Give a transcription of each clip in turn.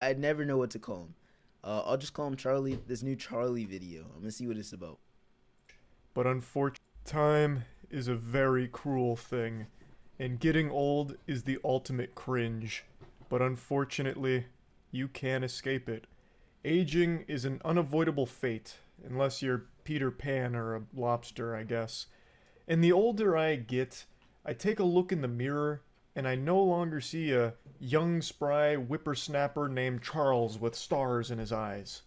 I never know what to call him. I'll just call him Charlie. This new Charlie video. I'm gonna see what it's about. But unfortunately, time is a very cruel thing, and getting old is the ultimate cringe. But unfortunately, you can't escape it. Aging is an unavoidable fate, unless you're Peter Pan or a lobster, I guess. And the older I get, I take a look in the mirror, and I no longer see a young, spry whippersnapper named Charles with stars in his eyes.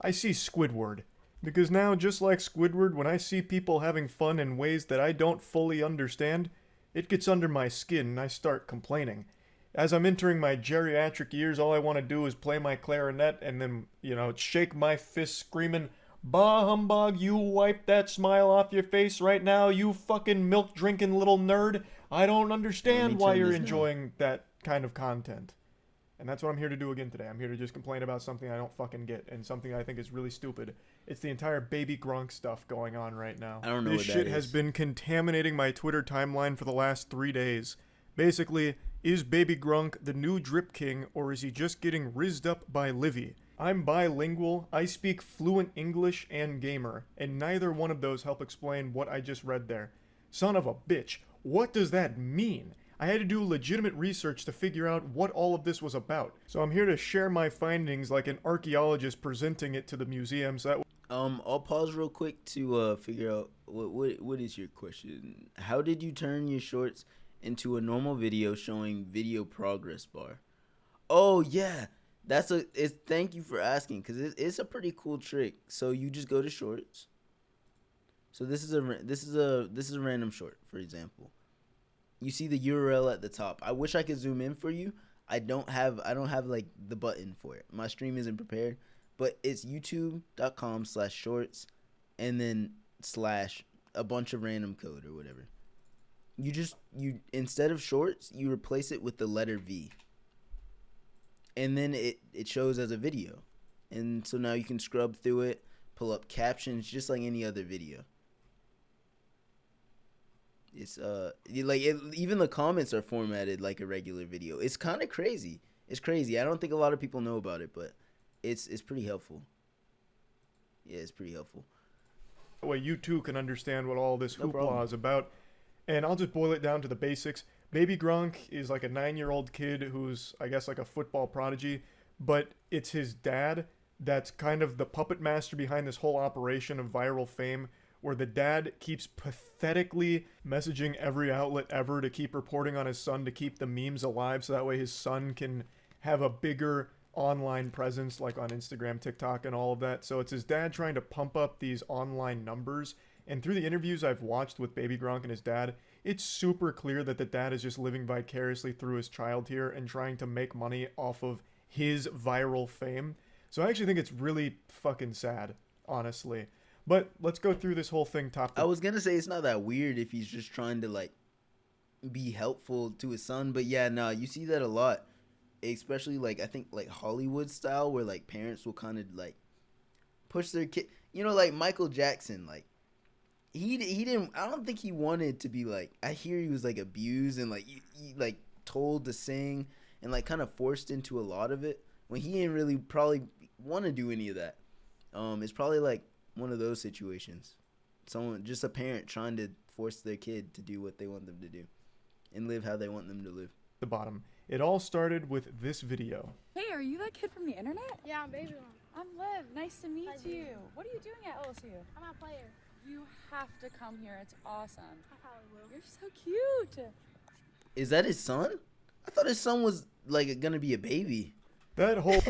I see Squidward. Because now, just like Squidward, when I see people having fun in ways that I don't fully understand, it gets under my skin and I start complaining. As I'm entering my geriatric years, all I want to do is play my clarinet and then, shake my fist screaming, "Bah humbug, you wipe that smile off your face right now, you fucking milk drinking little nerd. I don't Let me understand why turn you're this down. enjoying that kind of content." And that's what I'm here to do again today. I'm here to just complain about something I don't fucking get and something I think is really stupid. It's the entire Baby Grunk stuff going on right now. I don't know This what that shit has is. been contaminating my Twitter timeline for the last 3 days. Basically, is Baby Grunk the new Drip King, or is he just getting rizzed up by Livy? I'm bilingual, I speak fluent English and gamer, and neither one of those help explain what I just read there. Son of a bitch, what does that mean? I had to do legitimate research to figure out what all of this was about. So I'm here to share my findings like an archaeologist presenting it to the museum. So that I'll pause real quick to figure out what is your question. How did you turn your shorts into a normal video showing video progress bar? Oh yeah, that's a. It's thank you for asking because it's a pretty cool trick. So you just go to shorts. So this is a random short, for example. You see the URL at the top. I wish I could zoom in for you. I don't have like the button for it. My stream isn't prepared, but it's youtube.com/shorts and then slash a bunch of random code or whatever. You instead of shorts, you replace it with the letter V. And then it shows as a video. And so now you can scrub through it, pull up captions just like any other video. It's even the comments are formatted like a regular video. It's kind of crazy. It's crazy. I don't think a lot of people know about it, but it's pretty helpful. Yeah, it's pretty helpful. way you too can understand what all this No hoopla problem. is about. And I'll just boil it down to the basics. Baby Gronk is like a 9-year-old kid who's, I guess, like a football prodigy, but it's his dad that's kind of the puppet master behind this whole operation of viral fame, where the dad keeps pathetically messaging every outlet ever to keep reporting on his son to keep the memes alive so that way his son can have a bigger online presence like on Instagram, TikTok, and all of that. So it's his dad trying to pump up these online numbers. And through the interviews I've watched with Baby Gronk and his dad, it's super clear that the dad is just living vicariously through his child here and trying to make money off of his viral fame. So I actually think it's really fucking sad, honestly. But let's go through this whole thing top I to was gonna say it's not that weird if he's just trying to like be helpful to his son, but yeah, nah, you see that a lot, especially like I think like Hollywood style, where like parents will kind of like push their kid. Like Michael Jackson, like he didn't. I don't think he wanted to be like. I hear he was like abused and like he like told to sing and like kind of forced into a lot of it when he didn't really probably want to do any of that. It's probably like one of those situations. Someone, just a parent trying to force their kid to do what they want them to do and live how they want them to live. the bottom. It all started with this video. Hey, are you that kid from the internet? Yeah, I'm baby one. I'm Liv. Nice to meet Hi, you. Liv. What are you doing at OSU? I'm a player. You have to come here. It's awesome. I probably will. You're so cute. Is that his son? I thought his son was like gonna be a baby. That whole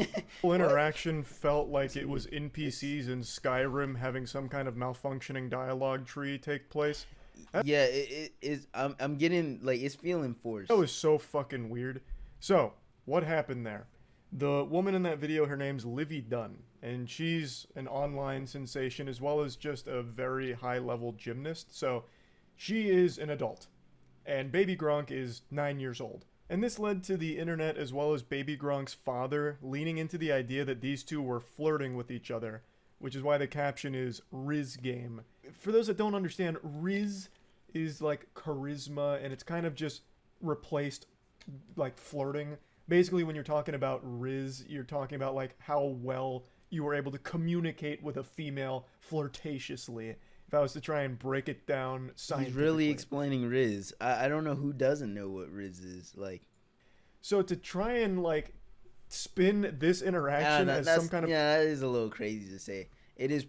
interaction felt like it was NPCs in Skyrim having some kind of malfunctioning dialogue tree take place. Yeah, it is. I'm getting like it's feeling forced. That was so fucking weird. So, what happened there? The woman in that video, her name's Livy Dunn, and she's an online sensation as well as just a very high level gymnast. So, she is an adult, and Baby Gronk is 9 years old. And this led to the internet as well as Baby Gronk's father leaning into the idea that these two were flirting with each other, which is why the caption is Riz Game. For those that don't understand, Riz is like charisma, and it's kind of just replaced like flirting Basically, when you're talking about Riz, you're talking about like how well you were able to communicate with a female flirtatiously. If I was to try and break it down He's scientifically. really explaining Riz. I don't know who doesn't know what Riz is. Like, So to try and like spin this interaction as some kind of that is a little crazy to say. It is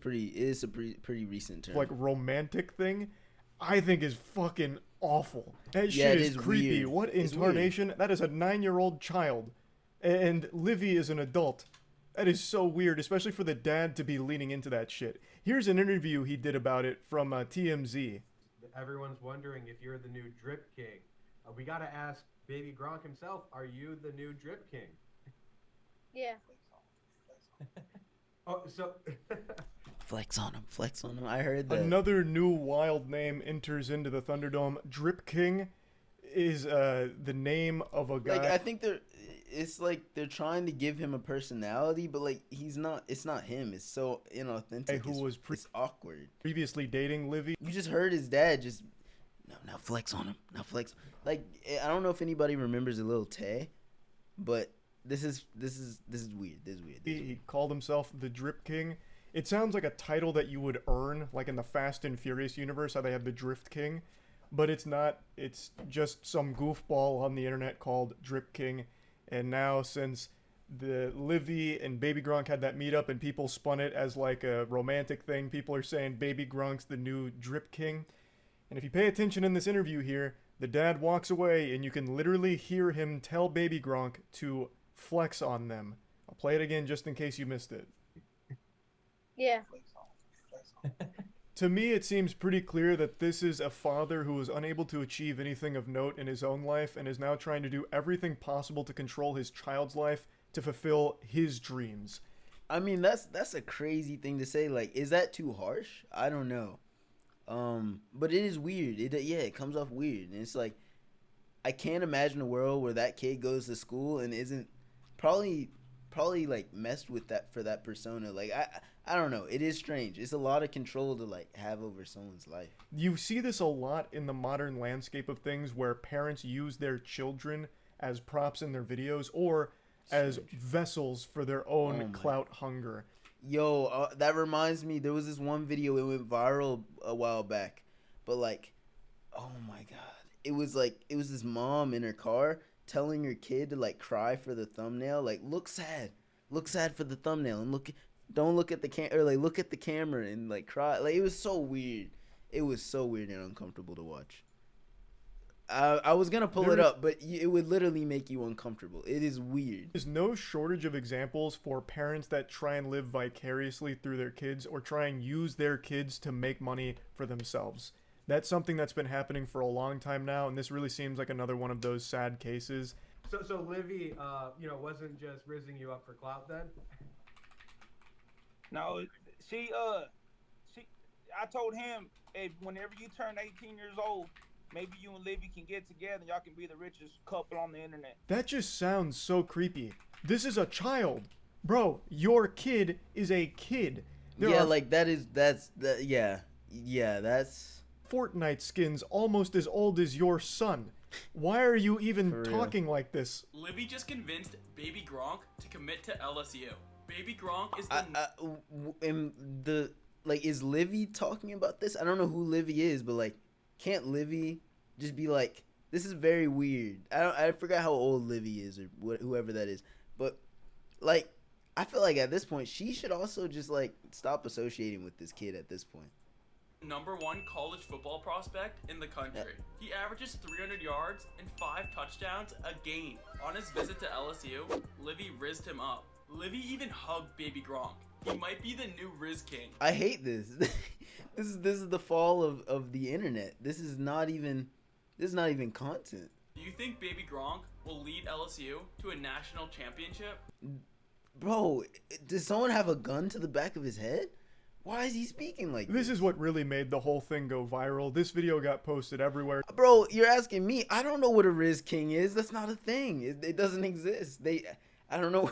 a pretty recent term. like romantic thing, I think is fucking awful. That Yeah, shit it is is creepy. weird. What It's incarnation? That is a 9-year-old child, and Livy is an adult. That is so weird, especially for the dad to be leaning into that shit. Here's an interview he did about it from TMZ. Everyone's wondering if you're the new Drip King. We gotta ask Baby Gronk himself, are you the new Drip King? Yeah. Oh, so... Flex on him. I heard that. Another new wild name enters into the Thunderdome. Drip King is the name of a guy. Like, I think it's like they're trying to give him a personality, but like he's not. It's not him. It's so inauthentic. It's awkward. Previously dating Livy. You just heard his dad just now flex on him. Now flex. Like, I don't know if anybody remembers a little Tay, but this is weird. He called himself the Drip King. It sounds like a title that you would earn, like in the Fast and Furious universe, how they have the Drift King. But it's not. It's just some goofball on the internet called Drip King. And now, since the Livy and Baby Gronk had that meetup and people spun it as like a romantic thing, people are saying Baby Gronk's the new Drip King. And if you pay attention in this interview here, the dad walks away and you can literally hear him tell Baby Gronk to flex on them. I'll play it again just in case you missed it. Yeah. To me, it seems pretty clear that this is a father who was unable to achieve anything of note in his own life and is now trying to do everything possible to control his child's life to fulfill his dreams. I mean, that's a crazy thing to say. Like, is that too harsh? I don't know. But it is weird. It comes off weird, and it's like I can't imagine a world where that kid goes to school and isn't probably like messed with that for that persona. Like, I don't know. It is strange. It's a lot of control to like have over someone's life. You see this a lot in the modern landscape of things where parents use their children as props in their videos or as vessels for their own clout hunger. Yo, that reminds me, there was this one video, it went viral a while back, but like, oh my god, it was this mom in her car telling her kid to like cry for the thumbnail, like look sad for the thumbnail, and don't look at the camera, or like look at the camera and like cry. Like, it was so weird and uncomfortable to watch. I was gonna pull it up, but it would literally make you uncomfortable. It is weird. There's no shortage of examples for parents that try and live vicariously through their kids or try and use their kids to make money for themselves. That's something that's been happening for a long time now, and this really seems like another one of those sad cases. So Livy, wasn't just rizzing you up for clout then? No, I told him, hey, whenever you turn 18 years old, maybe you and Livy can get together and y'all can be the richest couple on the internet. That just sounds so creepy. This is a child. Bro, your kid is a kid. Yeah, that's Fortnite skins almost as old as your son. Why are you even talking like this? Livy just convinced Baby Gronk to commit to LSU. Baby Gronk is is Livy talking about this? I don't know who Livy is, but like, can't Livy just be like, this is very weird. I forgot how old Livy is or whoever that is, but like, I feel like at this point she should also just like stop associating with this kid at this point. #1 college football prospect in the country. He averages 300 yards and 5 touchdowns a game. On his visit to LSU, Livy rizzed him up. Livy even hugged Baby Gronk. He might be the new Riz King. I hate this. This is the fall of the internet. This is not even content. Do you think Baby Gronk will lead LSU to a national championship? Bro, does someone have a gun to the back of his head? Why is he speaking like this? This is what really made the whole thing go viral. This video got posted everywhere. Bro, you're asking me. I don't know what a Riz King is. That's not a thing. It doesn't exist. I don't know.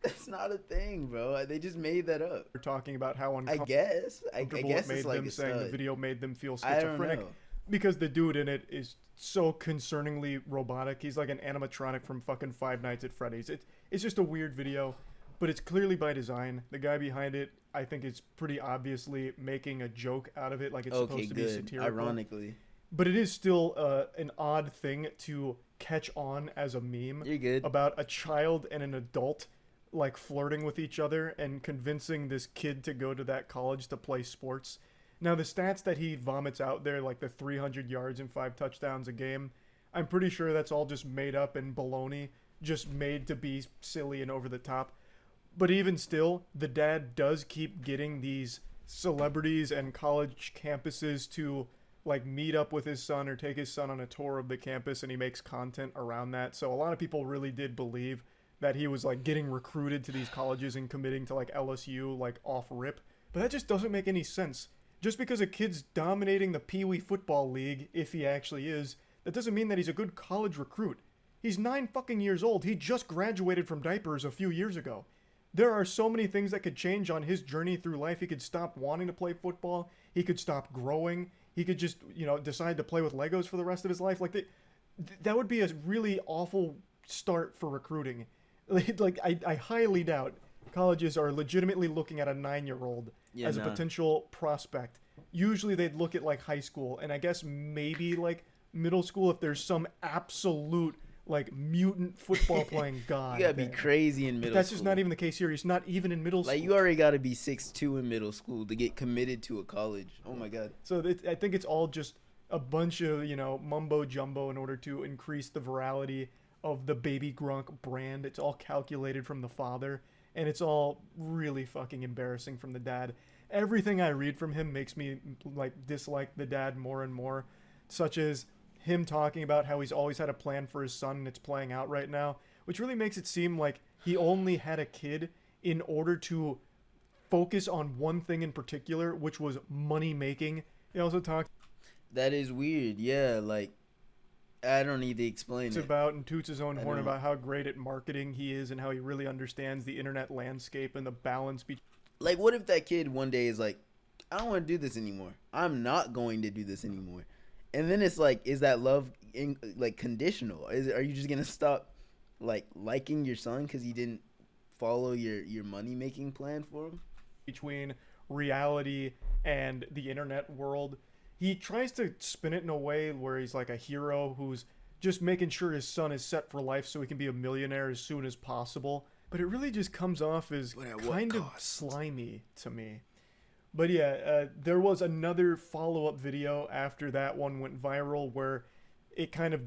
That's not a thing, bro. They just made that up. They're talking about how I guess it made made them saying the video made them feel schizophrenic. because the dude in it is so concerningly robotic. He's like an animatronic from fucking Five Nights at Freddy's. It's just a weird video, but it's clearly by design. The guy behind it, I think, is pretty obviously making a joke out of it, like it's supposed to be satirical. Ironically. But it is still an odd thing to catch on as a meme. You're good. About a child and an adult like flirting with each other and convincing this kid to go to that college to play sports. Now, the stats that he vomits out there, like the 300 yards and 5 touchdowns a game, I'm pretty sure that's all just made up and baloney, just made to be silly and over the top. But even still, the dad does keep getting these celebrities and college campuses to like meet up with his son or take his son on a tour of the campus, and he makes content around that. So a lot of people really did believe that he was like getting recruited to these colleges and committing to like LSU like off rip. But that just doesn't make any sense. Just because a kid's dominating the Pee Wee football league, if he actually is, that doesn't mean that he's a good college recruit. He's 9 fucking years old. He just graduated from diapers a few years ago. There are so many things that could change on his journey through life. He could stop wanting to play football. He could stop growing. He could just, decide to play with Legos for the rest of his life. Like, that would be a really awful start for recruiting. Like, I highly doubt colleges are legitimately looking at a 9-year-old as a potential prospect. Usually they'd look at, like, high school, and I guess maybe, like, middle school if there's some absolute, like, mutant football playing god. You gotta be crazy in middle school. That's just not even the case here. He's not even in middle school. Like, you already gotta be 6'2" in middle school to get committed to a college. Oh my god. So I think it's all just a bunch of, mumbo jumbo in order to increase the virality of the Baby Gronk brand. It's all calculated from the father, and it's all really fucking embarrassing from the dad. Everything I read from him makes me like dislike the dad more and more, such as him talking about how he's always had a plan for his son and it's playing out right now, which really makes it seem like he only had a kid in order to focus on one thing in particular, which was money making. He also talked That is weird. Yeah, like, I don't need to explain it. about and toots his own horn about how great at marketing he is and how he really understands the internet landscape and the balance between. Like, what if that kid one day is like, I don't want to do this anymore. I'm not going to do this anymore. And then it's like, is that love conditional? Are you just gonna stop liking your son because he didn't follow your money making plan for him? Between reality and the internet world, he tries to spin it in a way where he's like a hero who's just making sure his son is set for life so he can be a millionaire as soon as possible. But it really just comes off as kind of slimy to me. But yeah, there was another follow-up video after that one went viral where it kind of,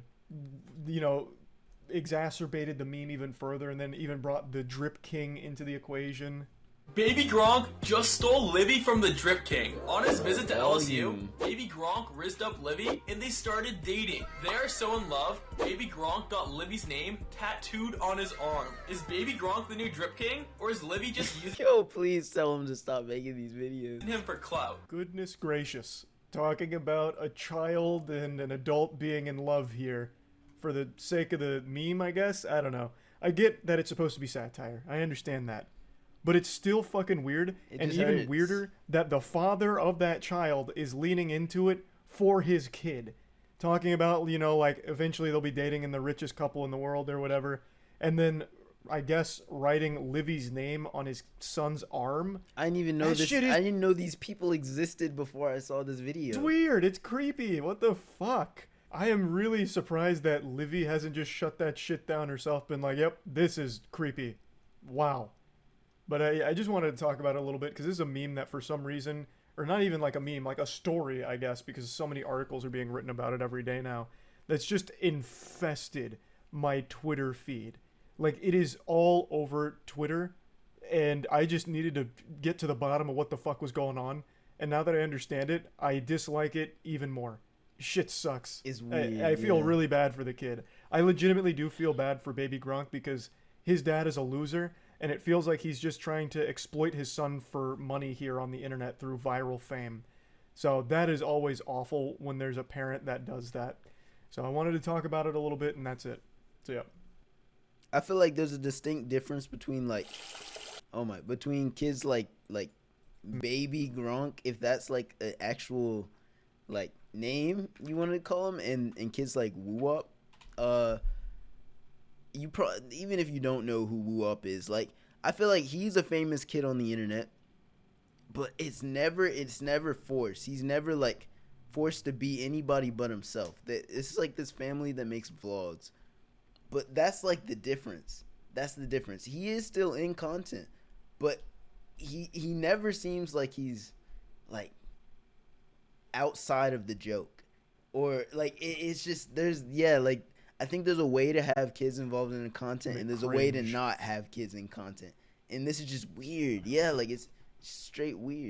exacerbated the meme even further and then even brought the Drip King into the equation. Baby Gronk just stole Livy from the Drip King. On his visit to LSU, Baby Gronk rizzed up Livy and they started dating. They are so in love, Baby Gronk got Livy's name tattooed on his arm. Is Baby Gronk the new Drip King, or is Livy just using Yo, please tell him to stop making these videos. him for clout? Goodness gracious. Talking about a child and an adult being in love here for the sake of the meme, I guess? I don't know. I get that it's supposed to be satire. I understand that. But it's still fucking weird, and even weirder that the father of that child is leaning into it for his kid. Talking about, eventually they'll be dating in the richest couple in the world or whatever. And then, I guess, writing Livy's name on his son's arm. I didn't even know this. I didn't know these people existed before I saw this video. It's weird. It's creepy. What the fuck? I am really surprised that Livy hasn't just shut that shit down herself, been like, yep, this is creepy. Wow. But I just wanted to talk about it a little bit because this is a meme that for some reason, or not even like a meme, like a story, I guess, because so many articles are being written about it every day now, that's just infested my Twitter feed. Like, it is all over Twitter, and I just needed to get to the bottom of what the fuck was going on. And now that I understand it, I dislike it even more. Shit sucks. It's weird. I feel really bad for the kid. I legitimately do feel bad for Baby Gronk because his dad is a loser. And it feels like he's just trying to exploit his son for money here on the internet through viral fame. So that is always awful when there's a parent that does that. So I wanted to talk about it a little bit, and that's it. So yeah. I feel like there's a distinct difference between between kids like Baby Gronk, if that's like an actual name you want to call him, and kids like Woo Up, you even if you don't know who Woo Up is, like I feel like he's a famous kid on the internet, but it's never forced. He's never like forced to be anybody but himself. It's like this family that makes vlogs, but that's like the difference. That's the difference. He is still in content, but he never seems like he's like outside of the joke, or like it's just like I think there's a way to have kids involved in the content, and there's a way to not have kids in content, and this is just weird. Yeah, like it's straight weird.